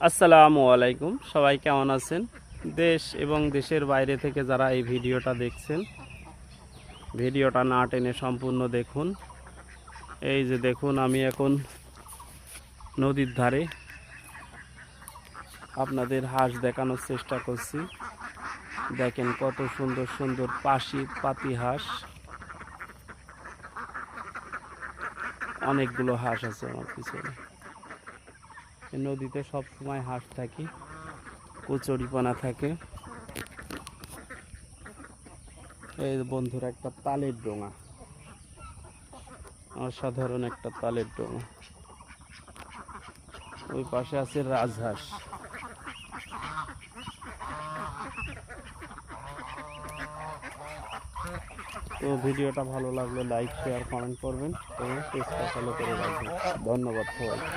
আসসালামু আলাইকুম, সবাই কেমন আছেন? দেশ এবং দেশের বাইরে থেকে যারা এই ভিডিওটা দেখছেন, ভিডিওটা না টেনে সম্পূর্ণ দেখুন। এই যে দেখুন, আমি এখন নদীর ধারে আপনাদের হাঁস দেখানোর চেষ্টা করছি। দেখেন কত সুন্দর সুন্দর পাতি হাঁস, অনেকগুলো হাঁস আছে আমার পিছনে। এই নদীতে সব সময় হাঁস থাকে, কচুরিপানা থাকে। এই বন্ধুরা, একটা তালের ডোঙা, অসাধারণ একটা তালের ডোঙা। ওই পাশে আছে রাজহাঁস। তো ভিডিওটা ভালো লাগলে লাইক, শেয়ার, কমেন্ট করবেন এবং পেজটা ফলো করে রাখবেন। ধন্যবাদ সবাইকে।